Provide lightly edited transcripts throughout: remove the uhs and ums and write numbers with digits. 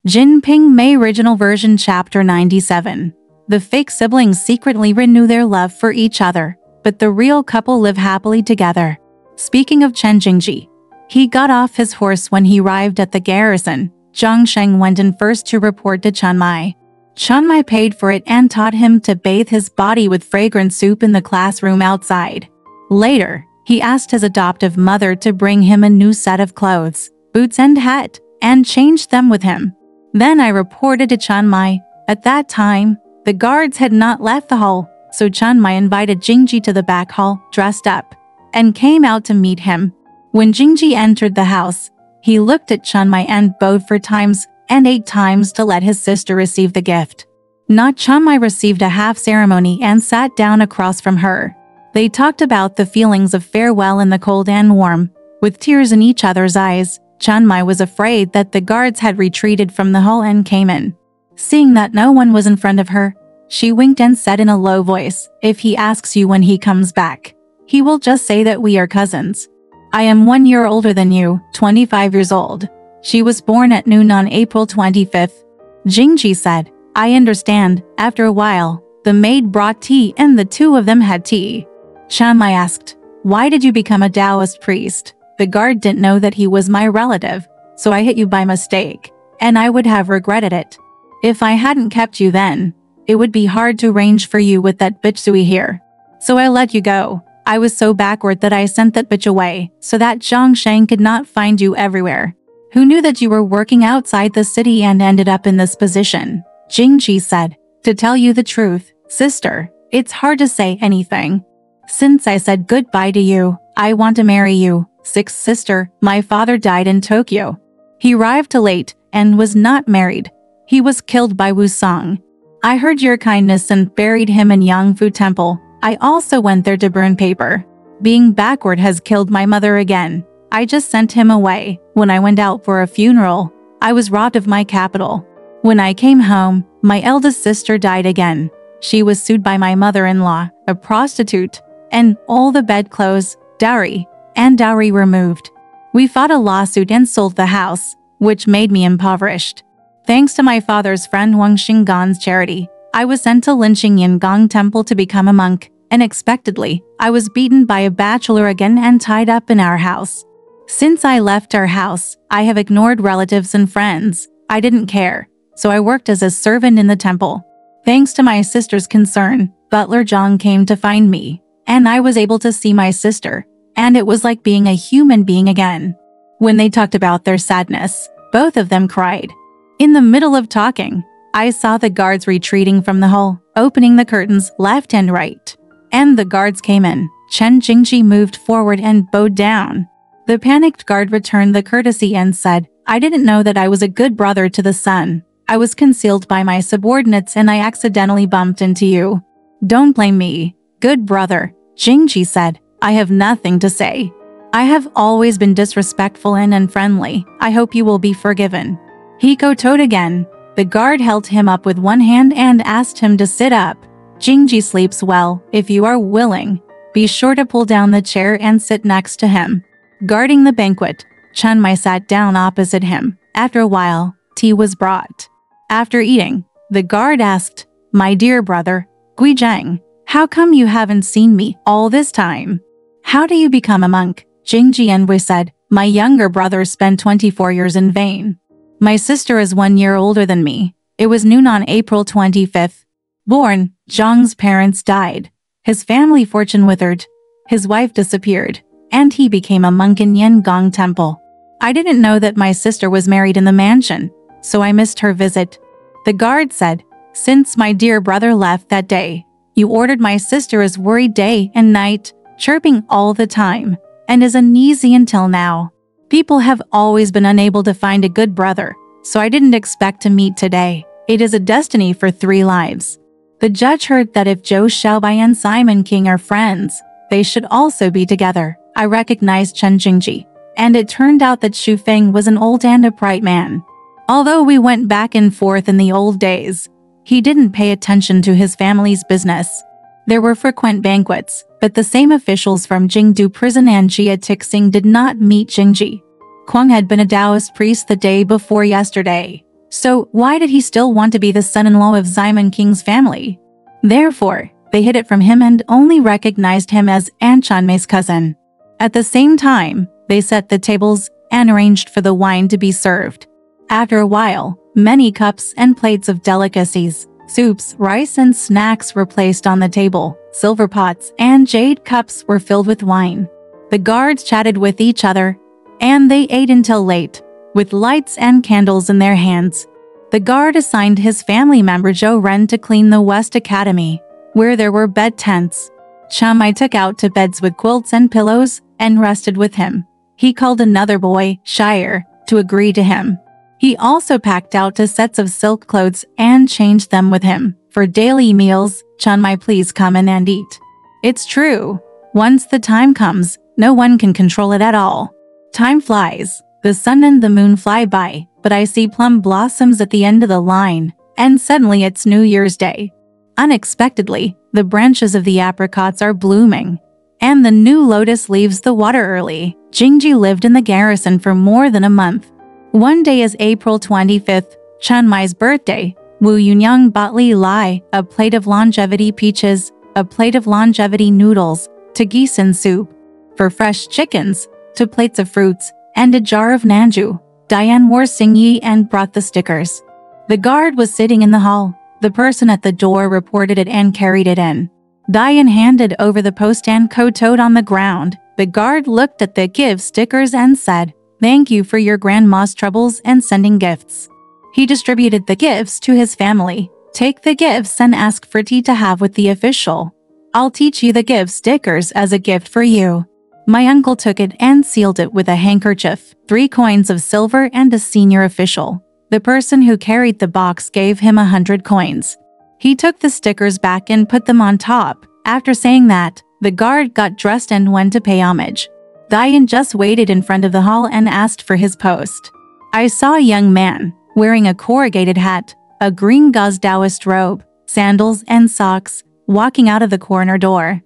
JinPingMei Original Version Chapter 97. The fake siblings secretly renew their love for each other, but the real couple live happily together. Speaking of Chen Jingji, he got off his horse when he arrived at the garrison. Zhang Sheng went in first to report to Chunmai. Chunmai paid for it and taught him to bathe his body with fragrant soup in the classroom outside. Later, he asked his adoptive mother to bring him a new set of clothes, boots and hat, and changed them with him. Then I reported to Chunmai. At that time, the guards had not left the hall, so Chunmai invited Jingji to the back hall, dressed up, and came out to meet him. When Jingji entered the house, he looked at Chunmai and bowed 4 times and 8 times to let his sister receive the gift. Not Chunmai received a half ceremony and sat down across from her. They talked about the feelings of farewell in the cold and warm, with tears in each other's eyes. Chunmai was afraid that the guards had retreated from the hall and came in. Seeing that no one was in front of her, she winked and said in a low voice, "If he asks you when he comes back, he will just say that we are cousins. I am 1 year older than you, 25 years old. She was born at noon on April 25th. Jingji said, "I understand." After a while, the maid brought tea and the 2 of them had tea. Chunmai asked, "Why did you become a Taoist priest?" "The guard didn't know that he was my relative, so I hit you by mistake, and I would have regretted it. If I hadn't kept you then, it would be hard to arrange for you with that bitch Sui here. So I let you go. I was so backward that I sent that bitch away, so that Zhang Sheng could not find you everywhere. Who knew that you were working outside the city and ended up in this position?" Jingji said, "To tell you the truth, sister, it's hard to say anything. Since I said goodbye to you, I want to marry you." 6th sister, my father died in Tokyo. He arrived too late and was not married. He was killed by Wu Song. I heard your kindness and buried him in Yangfu Temple. I also went there to burn paper. Being backward has killed my mother again. I just sent him away. When I went out for a funeral, I was robbed of my capital. When I came home, my eldest sister died again. She was sued by my mother-in-law, a prostitute, and all the bedclothes, dowry removed. We fought a lawsuit and sold the house, which made me impoverished. Thanks to my father's friend Wang Xinggan's charity, I was sent to Linqing Yinggang Temple to become a monk. Unexpectedly, I was beaten by a bachelor again and tied up in our house. Since I left our house, I have ignored relatives and friends. I didn't care, so I worked as a servant in the temple. Thanks to my sister's concern, Butler Zhang came to find me, and I was able to see my sister, and it was like being a human being again. When they talked about their sadness, both of them cried. In the middle of talking, I saw the guards retreating from the hall, opening the curtains left and right. And the guards came in. Chen Jingji moved forward and bowed down. The panicked guard returned the courtesy and said, "I didn't know that I was a good brother to the son. I was concealed by my subordinates and I accidentally bumped into you. Don't blame me, good brother." Jingji said, "I have nothing to say. I have always been disrespectful and unfriendly. I hope you will be forgiven." He kowtowed again. The guard held him up with one hand and asked him to sit up. Jingji sleeps well. If you are willing, be sure to pull down the chair and sit next to him. Guarding the banquet, Chunmai sat down opposite him. After a while, tea was brought. After eating, the guard asked, "My dear brother, Guizhang, how come you haven't seen me all this time? How do you become a monk?" Jingji Enwei said, "My younger brother spent 24 years in vain. My sister is 1 year older than me. It was noon on April 25th. Born, Zhang's parents died. His family fortune withered. His wife disappeared, and he became a monk in Yanggang Temple. I didn't know that my sister was married in the mansion, so I missed her visit." The guard said, "Since my dear brother left that day, you ordered my sister is worried day and night, chirping all the time, and is uneasy until now. People have always been unable to find a good brother, so I didn't expect to meet today. It is a destiny for 3 lives." The judge heard that if Zhou Xiaobai and Simon King are friends, they should also be together. I recognized Chen Jingji, and it turned out that Xu Feng was an old and upright man. Although we went back and forth in the old days, he didn't pay attention to his family's business. There were frequent banquets, but the same officials from Jingdu prison and Jia Tixing did not meet Jingji. Kwang had been a Taoist priest the day before yesterday, So why did he still want to be the son-in-law of Ximen King's family? Therefore, they hid it from him and only recognized him as Chanmei's cousin. At the same time, they set the tables and arranged for the wine to be served. After a while, many cups and plates of delicacies, soups, rice, and snacks were placed on the table. Silver pots and jade cups were filled with wine. The guards chatted with each other, and they ate until late, with lights and candles in their hands. The guard assigned his family member Zhou Ren to clean the West Academy, where there were bed tents. Chanmei took out to beds with quilts and pillows and rested with him. He called another boy, Shire, to agree to him. He also packed out 2 sets of silk clothes and changed them with him. For daily meals, Chanmei, please come in and eat. It's true. Once the time comes, no one can control it at all. Time flies. The sun and the moon fly by, but I see plum blossoms at the end of the line, and suddenly it's New Year's Day. Unexpectedly, the branches of the apricots are blooming, and the new lotus leaves the water early. Jingji lived in the garrison for more than a month. One day is April 25th, Chanmei's birthday. Wu Yunyang bought Li Lai a plate of longevity peaches, a plate of longevity noodles, to gisan soup, for fresh chickens, 2 plates of fruits, and a jar of nanju. Diane wore Xingyi and brought the stickers. The guard was sitting in the hall. The person at the door reported it and carried it in. Diane handed over the post and kowtowed on the ground. The guard looked at the gift stickers and said, "Thank you for your grandma's troubles and sending gifts." He distributed the gifts to his family. "Take the gifts and ask for tea to have with the official. I'll teach you the gift stickers as a gift for you." My uncle took it and sealed it with a handkerchief, 3 coins of silver and a senior official. The person who carried the box gave him 100 coins. He took the stickers back and put them on top. After saying that, the guard got dressed and went to pay homage. Diane just waited in front of the hall and asked for his post. I saw a young man, wearing a corrugated hat, a green gauze Taoist robe, sandals and socks, walking out of the corner door.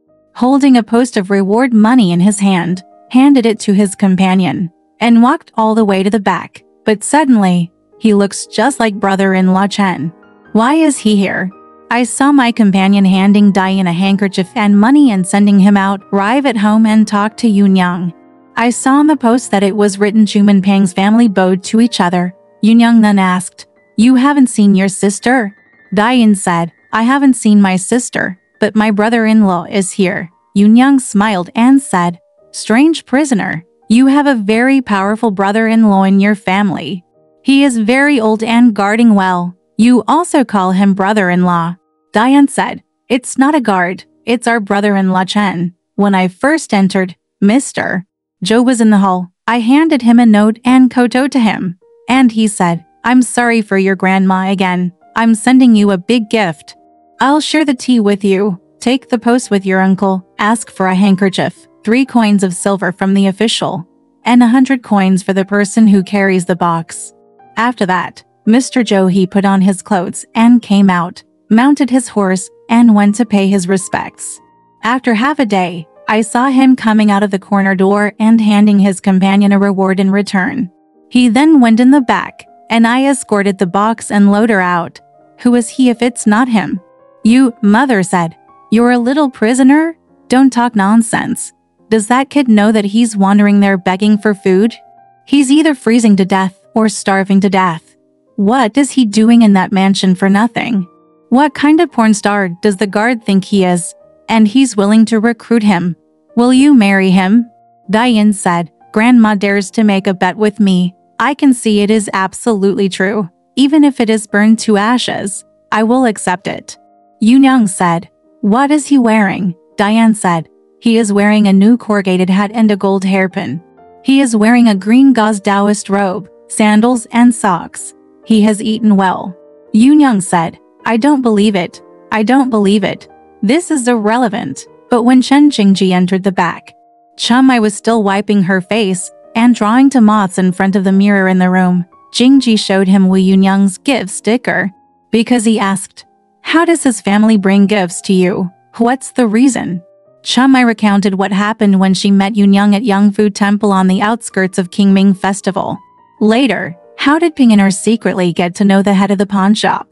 Holding a post of reward money in his hand, handed it to his companion, and walked all the way to the back. But suddenly, he looks just like brother-in-law Chen. Why is he here? I saw my companion handing Diane a handkerchief and money and sending him out, arrive at home and talk to Yunyang. I saw on the post that it was written JinPingMei's family bowed to each other. Yunyang then asked, "You haven't seen your sister?" Diane said, "I haven't seen my sister, but my brother-in-law is here." Yunyang smiled and said, "Strange prisoner, you have a very powerful brother-in-law in your family. He is very old and guarding well. You also call him brother-in-law." Diane said, "It's not a guard, it's our brother-in-law Chen. When I first entered, Mr. Zhou was in the hall. I handed him a note and kowtowed to him, and he said, 'I'm sorry for your grandma again. I'm sending you a big gift. I'll share the tea with you. Take the post with your uncle, ask for a handkerchief, 3 coins of silver from the official, and 100 coins for the person who carries the box." After that, Mr. Zhou he put on his clothes and came out, mounted his horse, and went to pay his respects. After half a day, I saw him coming out of the corner door and handing his companion a reward in return. He then went in the back, and I escorted the box and loader out. Who is he if it's not him? "You," mother said. "You're a little prisoner? Don't talk nonsense. Does that kid know that he's wandering there begging for food? He's either freezing to death or starving to death. What is he doing in that mansion for nothing? What kind of porn star does the guard think he is? And he's willing to recruit him. Will you marry him?" Diane said, "Grandma dares to make a bet with me. I can see it is absolutely true. Even if it is burned to ashes, I will accept it." Yunyang said, "What is he wearing?" Diane said, "He is wearing a new corrugated hat and a gold hairpin. He is wearing a green gauze Taoist robe, sandals and socks. He has eaten well." Yunyang said, "I don't believe it. I don't believe it. This is irrelevant." But when Chen Jingji entered the back, Chanmei was still wiping her face and drawing to moths in front of the mirror in the room. Jingji showed him Wu Yunyang's gift sticker because he asked, "How does his family bring gifts to you? What's the reason?" Chanmei recounted what happened when she met Yunyang at Yangfu Temple on the outskirts of Qingming Festival. Later, How did Ping'er secretly get to know the head of the pawn shop?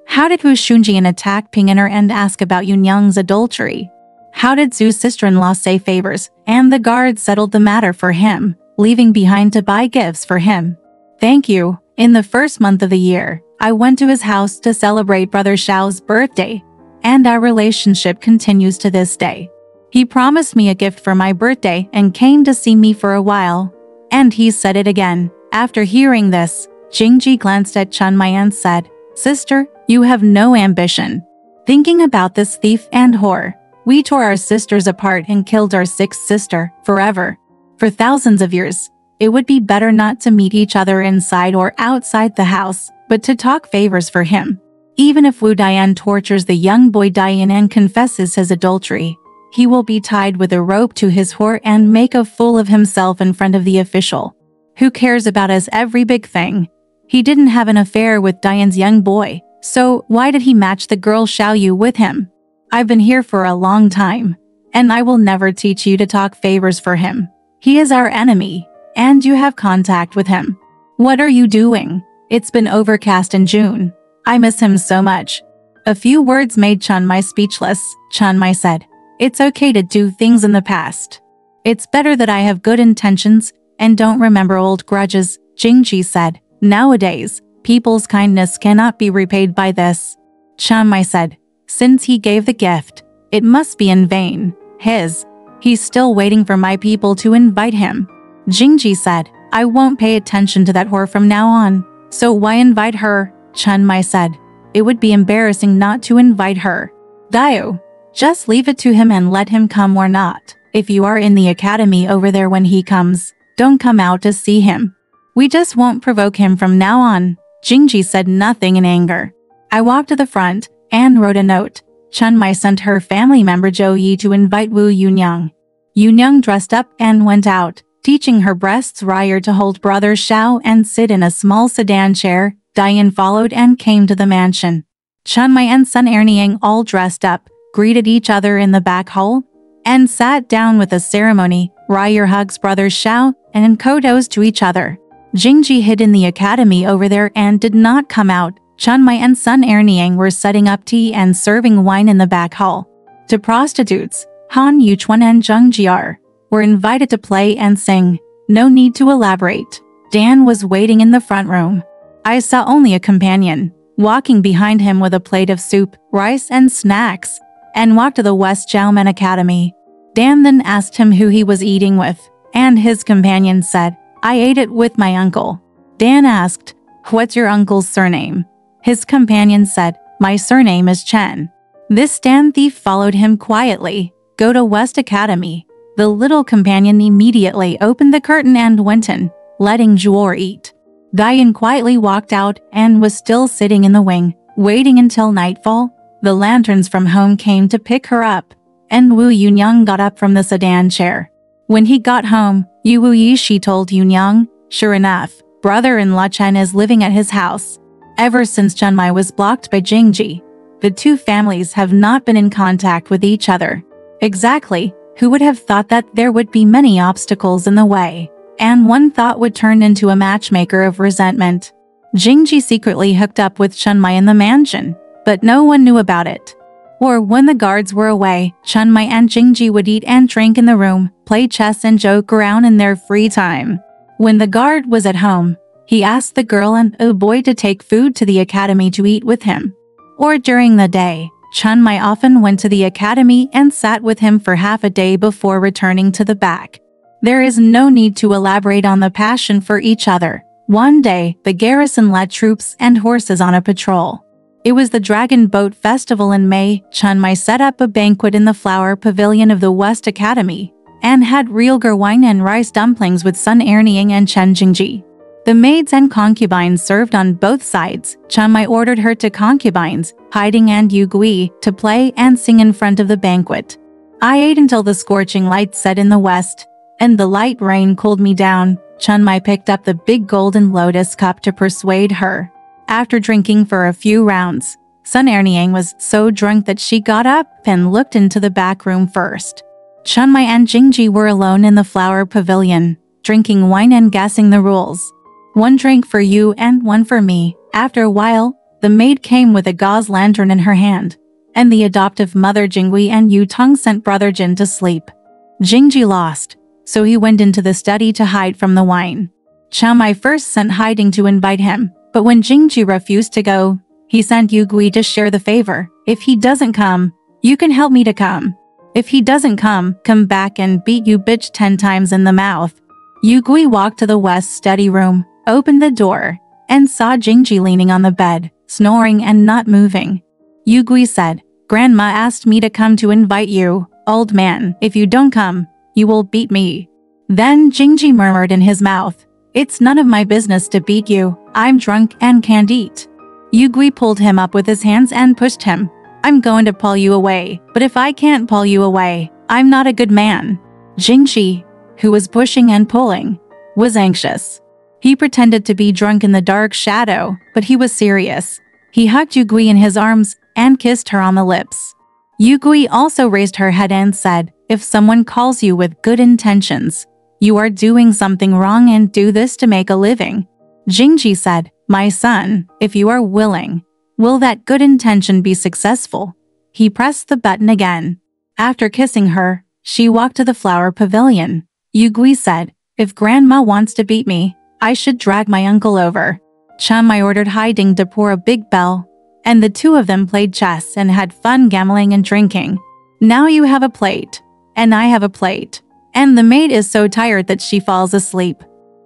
How did Wu Shunjian attack Ping'er and ask about Yunyang's adultery? How did Zhu's sister-in-law say favors, and the guard settled the matter for him, leaving behind to buy gifts for him? Thank you. In the first month of the year, I went to his house to celebrate Brother Xiao's birthday, and our relationship continues to this day. He promised me a gift for my birthday and came to see me for a while. And he said it again. After hearing this, Jingji glanced at Chunmei and said, "Sister, you have no ambition." Thinking about this thief and whore, we tore our sisters apart and killed our sixth sister forever. For thousands of years, it would be better not to meet each other inside or outside the house, but to talk favors for him. Even if Wu Dian tortures the young boy Dian and confesses his adultery, he will be tied with a rope to his whore and make a fool of himself in front of the official. Who cares about us every big thing? He didn't have an affair with Dian's young boy, so why did he match the girl Xiaoyu with him? I've been here for a long time, and I will never teach you to talk favors for him. He is our enemy, and you have contact with him. What are you doing? It's been overcast in June. I miss him so much. A few words made Chunmei speechless. Chunmei said, "It's okay to do things in the past. It's better that I have good intentions and don't remember old grudges," Jingji said. "Nowadays, people's kindness cannot be repaid by this." Chunmei said, "Since he gave the gift, it must be in vain. He's still waiting for my people to invite him." Jingji said, "I won't pay attention to that whore from now on, so why invite her?" Chunmei said, "It would be embarrassing not to invite her. Dayu, just leave it to him and let him come or not. If you are in the academy over there when he comes, don't come out to see him. We just won't provoke him from now on." Jingji said nothing in anger. I walked to the front and wrote a note. Chunmei sent her family member Zhou Yi to invite Wu Yunyang. Yunyang dressed up and went out, teaching her breasts Ryer to hold Brother Xiao and sit in a small sedan chair. Dian followed and came to the mansion. Chunmei and Sun Erniang, all dressed up, greeted each other in the back hall and sat down with a ceremony. Ryer hugs Brother Xiao and kowtows to each other. Jingji hid in the academy over there and did not come out. Chunmei and Sun Erniang were setting up tea and serving wine in the back hall. To prostitutes, Han Yuchuan and Zheng Jiar were invited to play and sing. No need to elaborate. Dan was waiting in the front room. I saw only a companion, walking behind him with a plate of soup, rice and snacks, and walked to the West Jiaomen Academy. Dan then asked him who he was eating with, and his companion said, "I ate it with my uncle." Dan asked, "What's your uncle's surname?" His companion said, "My surname is Chen." This Dan thief followed him quietly. "Go to West Academy." The little companion immediately opened the curtain and went in, letting Zhuor eat. Dian quietly walked out and was still sitting in the wing, waiting until nightfall. The lanterns from home came to pick her up, and Wu Yunyang got up from the sedan chair. When he got home, Yu Wuyishi told Yunyang, "Sure enough, brother-in-law Chen is living at his house." Ever since Chunmei was blocked by Jingji, the two families have not been in contact with each other. Exactly, who would have thought that there would be many obstacles in the way, and one thought would turn into a matchmaker of resentment. Jingji secretly hooked up with Chunmei in the mansion, but no one knew about it. Or when the guards were away, Chunmei and Jingji would eat and drink in the room, play chess and joke around in their free time. When the guard was at home, he asked the girl and a boy to take food to the academy to eat with him. Or during the day, Chunmei often went to the academy and sat with him for half a day before returning to the back. There is no need to elaborate on the passion for each other. One day, the garrison led troops and horses on a patrol. It was the Dragon Boat Festival in May. Chunmei set up a banquet in the flower pavilion of the West Academy and had real wine and rice dumplings with Sun Erniang and Chen Jingji. The maids and concubines served on both sides. Chunmei ordered her two concubines, Haiding and Yu Gui, to play and sing in front of the banquet. I ate until the scorching light set in the west, and the light rain cooled me down. Chunmei picked up the big golden lotus cup to persuade her. After drinking for a few rounds, Sun Erniang was so drunk that she got up and looked into the back room first. Chunmei and Jingji were alone in the flower pavilion, drinking wine and guessing the rules. 1 drink for you and 1 for me." After a while, the maid came with a gauze lantern in her hand, and the adoptive mother Jingui and Yutong sent brother Jin to sleep. Jingji lost, so he went into the study to hide from the wine. JinPingMei first sent hiding to invite him, but when Jingji refused to go, he sent Yugui to share the favor. "If he doesn't come, you can help me to come. If he doesn't come back and beat you bitch 10 times in the mouth." Yugui walked to the west study room, opened the door, and saw Jingji leaning on the bed, snoring and not moving. Yugui said, "Grandma asked me to come to invite you, old man. If you don't come, you will beat me." Then Jingji murmured in his mouth, "It's none of my business to beat you. I'm drunk and can't eat." Yugui pulled him up with his hands and pushed him. "I'm going to pull you away, but if I can't pull you away, I'm not a good man." Jingji, who was pushing and pulling, was anxious. He pretended to be drunk in the dark shadow, but he was serious. He hugged Yugui in his arms and kissed her on the lips. Yugui also raised her head and said, "If someone calls you with good intentions, you are doing something wrong and do this to make a living." Jingji said, "My son, if you are willing, will that good intention be successful?" He pressed the button again. After kissing her, she walked to the flower pavilion. Yugui said, "If grandma wants to beat me, I should drag my uncle over." JinPingMei ordered hiding to pour a big bell, and the two of them played chess and had fun gambling and drinking. "Now you have a plate, and I have a plate," and the maid is so tired that she falls asleep.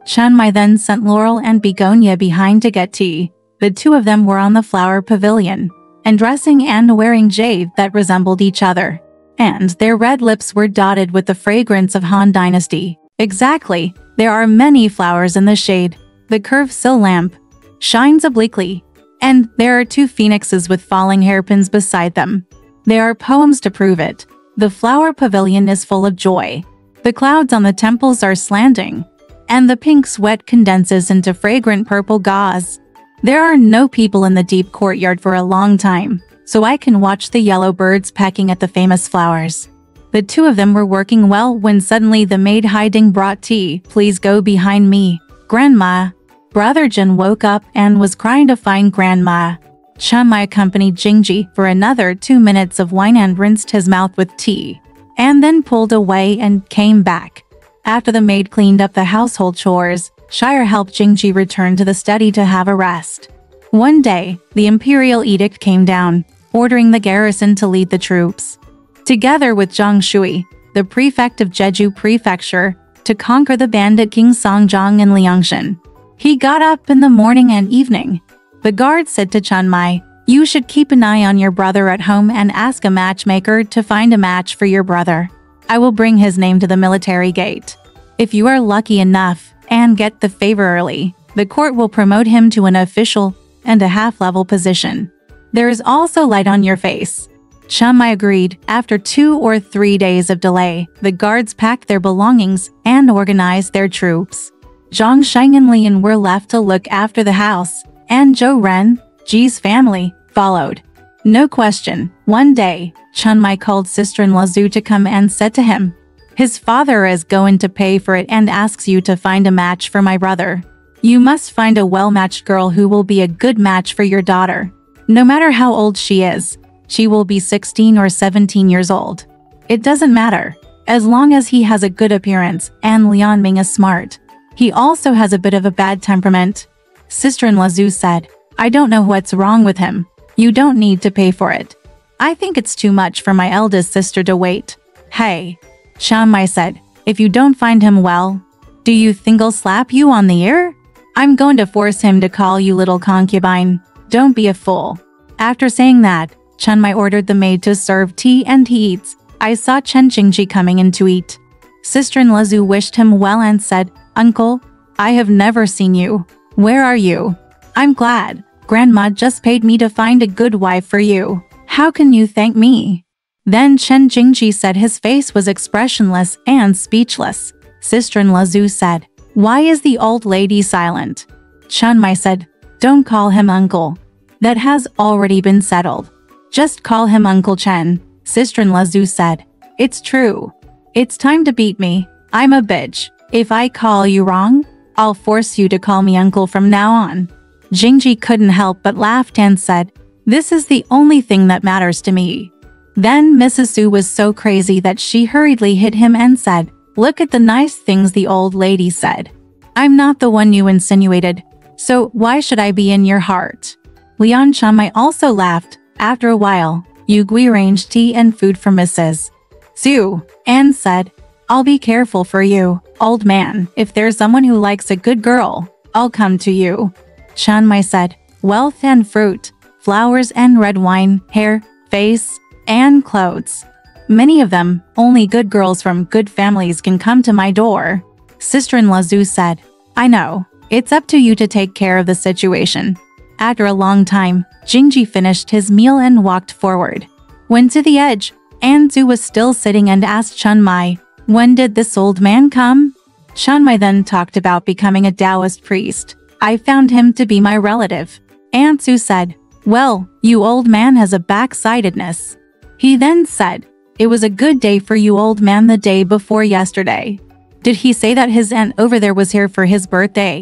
JinPingMei then sent Laurel and Begonia behind to get tea. The two of them were on the flower pavilion, and dressing and wearing jade that resembled each other, and their red lips were dotted with the fragrance of Han Dynasty. Exactly, there are many flowers in the shade. The curved sill lamp shines obliquely, and there are 2 phoenixes with falling hairpins beside them. There are poems to prove it. The flower pavilion is full of joy. The clouds on the temples are slanting, and the pink sweat condenses into fragrant purple gauze. There are no people in the deep courtyard for a long time, so I can watch the yellow birds pecking at the famous flowers. The two of them were working well when suddenly the maid hiding brought tea. "Please go behind me, Grandma." Brother Jin woke up and was crying to find Grandma. JinPingMei accompanied Jingji for another 2 minutes of wine and rinsed his mouth with tea, and then pulled away and came back. After the maid cleaned up the household chores, Shire helped Jingji return to the study to have a rest. One day, the imperial edict came down, ordering the garrison to lead the troops, together with Zhang Shui, the prefect of Jeju Prefecture, to conquer the bandit King Songjong in Liangshan. He got up in the morning and evening. The guard said to JinPingMei, "You should keep an eye on your brother at home and ask a matchmaker to find a match for your brother. I will bring his name to the military gate. If you are lucky enough and get the favor early, the court will promote him to an official and a half-level position. There is also light on your face." JinPingMei agreed. After 2 or 3 days of delay, the guards packed their belongings and organized their troops. Zhang Sheng and Lian were left to look after the house, and Zhou Ren, Ji's family, followed. No question, one day, JinPingMei called sister-in-law Zhu to come and said to him, "His father is going to pay for it and asks you to find a match for my brother. You must find a well-matched girl who will be a good match for your daughter. No matter how old she is, she will be 16 or 17 years old. It doesn't matter, as long as he has a good appearance and Lianming is smart. He also has a bit of a bad temperament." Sister-in-law Zhu said, "I don't know what's wrong with him. You don't need to pay for it. I think it's too much for my eldest sister to wait." "Hey," JinPingMei said, "if you don't find him well, do you think I'll slap you on the ear? I'm going to force him to call you little concubine. Don't be a fool." After saying that, JinPingMei ordered the maid to serve tea and he eats. "I saw Chen Jingji coming in to eat." Sister-in-law Zhu wished him well and said, "Uncle, I have never seen you. Where are you? I'm glad. Grandma just paid me to find a good wife for you. How can you thank me?" Then Chen Jingji said his face was expressionless and speechless. Sister-in-law Zhu said, "Why is the old lady silent?" JinPingMei said, "Don't call him uncle. That has already been settled. Just call him Uncle Chen." Sister-in-law Zhu said, "It's true. It's time to beat me. I'm a bitch. If I call you wrong, I'll force you to call me uncle from now on." Jingji couldn't help but laughed and said, "This is the only thing that matters to me." Then Mrs. Su was so crazy that she hurriedly hit him and said, "Look at the nice things the old lady said. I'm not the one you insinuated, so why should I be in your heart?" Leon Chunmei also laughed. After a while, Yu Gui arranged tea and food for Mrs. Su and said, "I'll be careful for you, old man. If there's someone who likes a good girl, I'll come to you." Chunmei said, "Wealth and fruit, flowers and red wine, hair, face, and clothes. Many of them, only good girls from good families can come to my door." Sister-in-law Zhu said, "I know. It's up to you to take care of the situation." After a long time, Jingji finished his meal and walked forward. Went to the edge, and Zhu was still sitting and asked Chunmei, "When did this old man come?" Chunmei then talked about becoming a Taoist priest. "I found him to be my relative." And Zhu said, "Well, you old man has a backsidedness." He then said, "It was a good day for you old man the day before yesterday. Did he say that his aunt over there was here for his birthday?"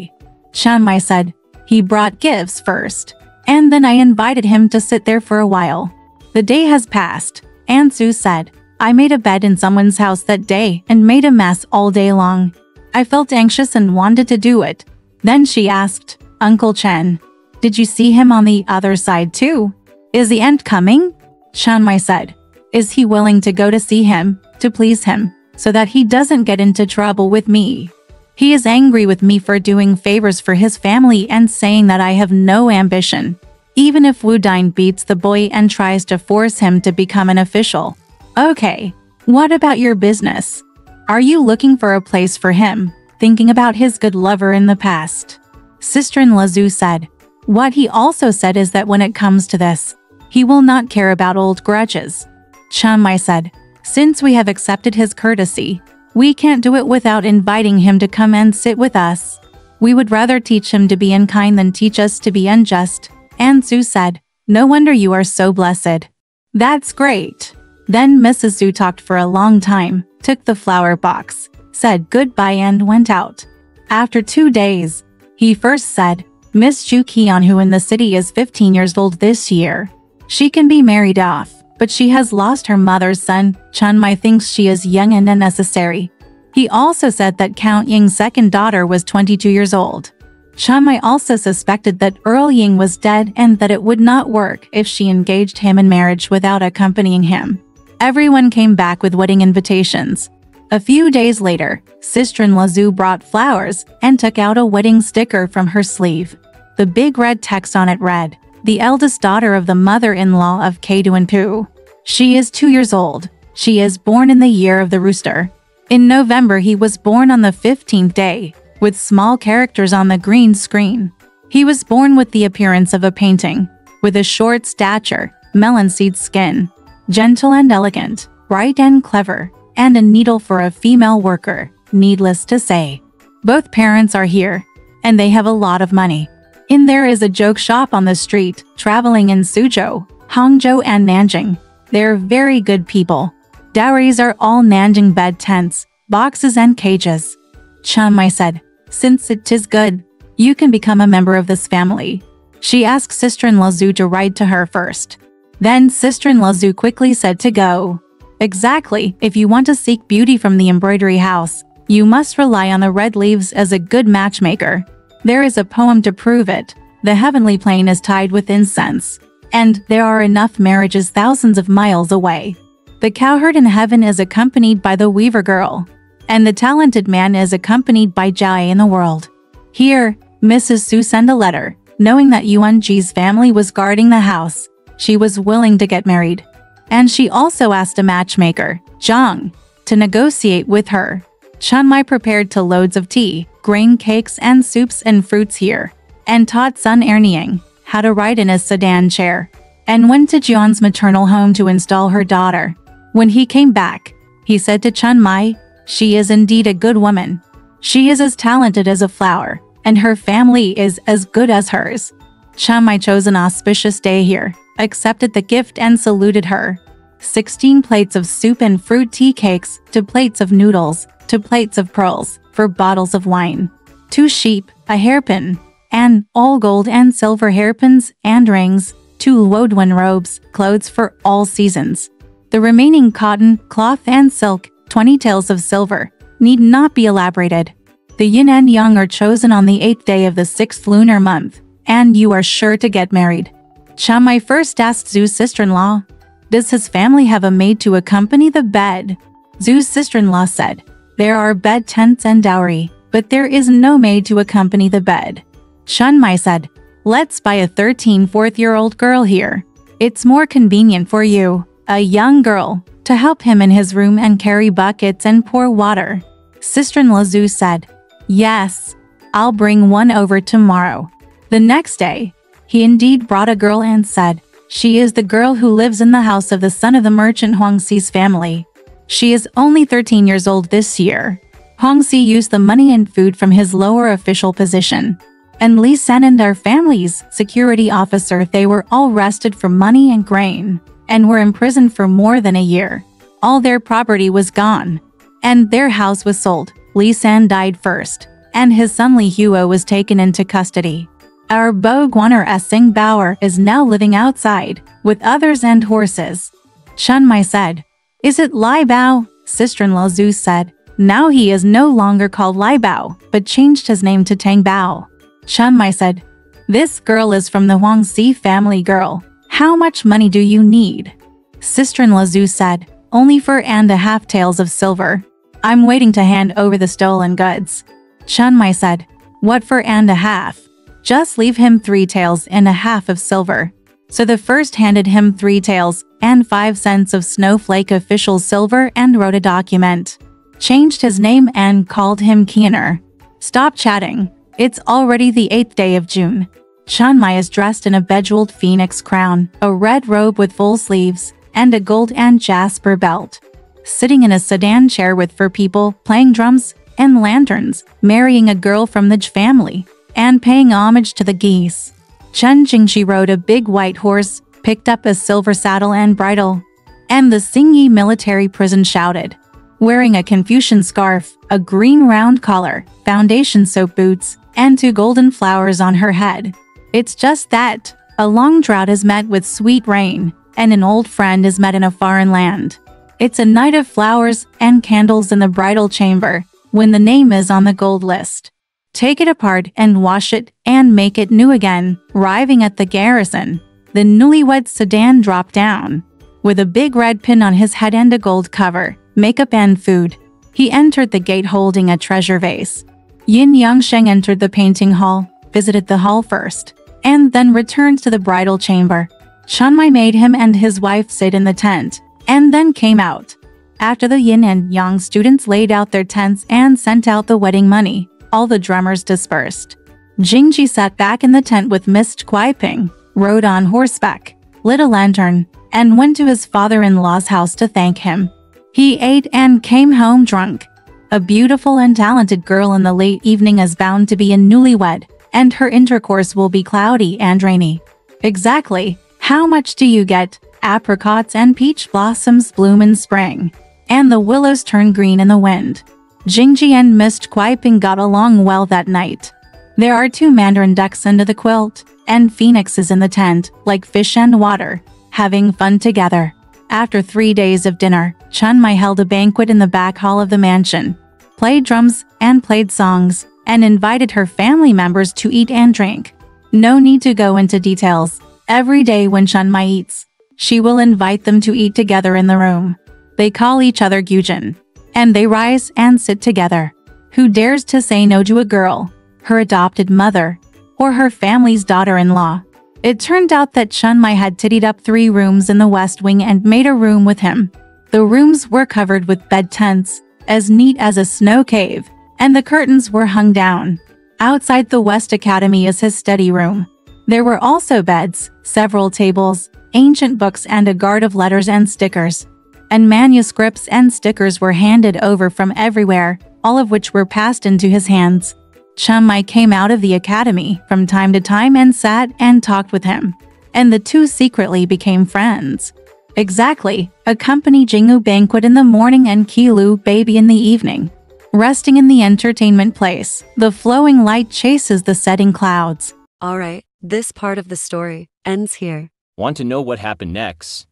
Chunmei said, "He brought gifts first, and then I invited him to sit there for a while. The day has passed." And Zhu said, "I made a bed in someone's house that day and made a mess all day long. I felt anxious and wanted to do it." Then she asked, "Uncle Chen, did you see him on the other side too? Is the aunt coming?" Chunmei said, "Is he willing to go to see him, to please him, so that he doesn't get into trouble with me? He is angry with me for doing favors for his family and saying that I have no ambition, even if Wu Dine beats the boy and tries to force him to become an official. Okay, what about your business? Are you looking for a place for him, thinking about his good lover in the past?" Sister-in-law Zhu said, "What he also said is that when it comes to this, he will not care about old grudges." Chunmei said, "Since we have accepted his courtesy, we can't do it without inviting him to come and sit with us. We would rather teach him to be unkind than teach us to be unjust." And Zhu said, "No wonder you are so blessed. That's great." Then Mrs. Zhu talked for a long time, took the flower box, said goodbye and went out. After 2 days, he first said, "Miss Zhu Qian, who in the city is 15 years old this year. She can be married off, but she has lost her mother's son. Chunmei thinks she is young and unnecessary." He also said that Count Ying's second daughter was 22 years old. Chunmei also suspected that Earl Ying was dead and that it would not work if she engaged him in marriage without accompanying him. Everyone came back with wedding invitations. A few days later, sister-in-law Zhu brought flowers and took out a wedding sticker from her sleeve. The big red text on it read, "The eldest daughter of the mother-in-law of Kaiduanpu. She is 2 years old. She is born in the year of the rooster." In November he was born on the 15th day, with small characters on the green screen. He was born with the appearance of a painting, with a short stature, melon-seed skin, gentle and elegant, bright and clever, and a needle for a female worker, needless to say. Both parents are here, and they have a lot of money. In there is a joke shop on the street, traveling in Suzhou, Hangzhou and Nanjing. They're very good people. Dowries are all Nanjing bed tents, boxes and cages. Chunmei said, "Since it is good, you can become a member of this family." She asked sister-in-law Zhu to write to her first. Then sister-in-law Zhu quickly said to go. "Exactly, if you want to seek beauty from the embroidery house, you must rely on the red leaves as a good matchmaker. There is a poem to prove it. The heavenly plane is tied with incense, and there are enough marriages thousands of miles away. The cowherd in heaven is accompanied by the weaver girl, and the talented man is accompanied by Jai in the world." Here, Mrs. Su sent a letter, knowing that Yuan Ji's family was guarding the house. She was willing to get married. And she also asked a matchmaker, Zhang, to negotiate with her. Chunmei prepared to loads of tea, grain cakes and soups and fruits here, and taught son Erniang how to ride in a sedan chair, and went to Jian's maternal home to install her daughter. When he came back, he said to Chunmei, "She is indeed a good woman. She is as talented as a flower, and her family is as good as hers." Chunmei chose an auspicious day here, accepted the gift and saluted her. 16 plates of soup and fruit tea cakes, to plates of noodles, to plates of pearls, for bottles of wine. 2 sheep, a hairpin, and all gold and silver hairpins and rings, 2 Wodwan robes, clothes for all seasons. The remaining cotton, cloth and silk, 20 taels of silver, need not be elaborated. The yin and yang are chosen on the 8th day of the 6th lunar month, and you are sure to get married. JinPingMei first asked Zhu's sister-in-law, "Does his family have a maid to accompany the bed?" Zhu's sister-in-law said, "There are bed tents and dowry, but there is no maid to accompany the bed." JinPingMei said, "Let's buy a 13-14-year-old girl here. It's more convenient for you, a young girl, to help him in his room and carry buckets and pour water." Sister-in-law Zhu said, "Yes, I'll bring one over tomorrow." The next day, he indeed brought a girl and said, "She is the girl who lives in the house of the son of the merchant Huangxi's family. She is only 13 years old this year." Huangxi used the money and food from his lower official position. And Li San and our family's security officer, they were all arrested for money and grain, and were imprisoned for more than a year. All their property was gone, and their house was sold. Li San died first, and his son Li Huo was taken into custody. Our Bo Guaner Sing Bauer is now living outside, with others and horses. JinPingMei said, "Is it Lai Bao?" Sister-in-law Zhu said, "Now he is no longer called Lai Bao, but changed his name to Tang Bao." JinPingMei said, "This girl is from the Huangxi family girl. How much money do you need?" Sister-in-law Zhu said, "Only 4.5 taels of silver. I'm waiting to hand over the stolen goods." JinPingMei said, "What 4.5? Just leave him 3.5 taels of silver." So the first handed him 3 taels and 5 cents of snowflake official silver and wrote a document. Changed his name and called him Keener. "Stop chatting. It's already the 8th day of June." JinPingMei is dressed in a bejeweled phoenix crown, a red robe with full sleeves, and a gold and jasper belt. Sitting in a sedan chair with 4 people, playing drums and lanterns, marrying a girl from the J family, and paying homage to the geese. Chen Jingxi rode a big white horse, picked up a silver saddle and bridle, and the Xingyi military prison shouted. Wearing a Confucian scarf, a green round collar, foundation soap boots, and 2 golden flowers on her head. It's just that a long drought is met with sweet rain, and an old friend is met in a foreign land. It's a night of flowers and candles in the bridal chamber, when the name is on the gold list. Take it apart and wash it and make it new again. Arriving at the garrison, the newlywed sedan dropped down. With a big red pin on his head and a gold cover, makeup and food, he entered the gate holding a treasure vase. Yin Yangsheng entered the painting hall, visited the hall first, and then returned to the bridal chamber. JinPingMei made him and his wife sit in the tent, and then came out. After the yin and yang students laid out their tents and sent out the wedding money, all the drummers dispersed. Jingji sat back in the tent with Miss Kuaiping, rode on horseback, lit a lantern, and went to his father-in-law's house to thank him. He ate and came home drunk. A beautiful and talented girl in the late evening is bound to be a newlywed, and her intercourse will be cloudy and rainy. Exactly. How much do you get? Apricots and peach blossoms bloom in spring, and the willows turn green in the wind. Jingji and Miss Kuaiping got along well that night. There are 2 mandarin ducks under the quilt, and phoenixes in the tent, like fish and water, having fun together. After 3 days of dinner, JinPingMei held a banquet in the back hall of the mansion, played drums and played songs, and invited her family members to eat and drink. No need to go into details. Every day when JinPingMei eats, she will invite them to eat together in the room. They call each other Gyujin, and they rise and sit together. Who dares to say no to a girl, her adopted mother, or her family's daughter-in-law? It turned out that JinPingMei had tittied up 3 rooms in the west wing and made a room with him. The rooms were covered with bed tents, as neat as a snow cave, and the curtains were hung down. Outside the West Academy is his study room. There were also beds, several tables, ancient books and a guard of letters and stickers. And manuscripts and stickers were handed over from everywhere, all of which were passed into his hands. JinPingMei came out of the academy from time to time and sat and talked with him, and the 2 secretly became friends. Exactly, accompany Jinggu banquet in the morning and Qilu baby in the evening. Resting in the entertainment place, the flowing light chases the setting clouds. Alright, this part of the story ends here. Want to know what happened next?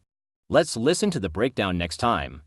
Let's listen to the breakdown next time.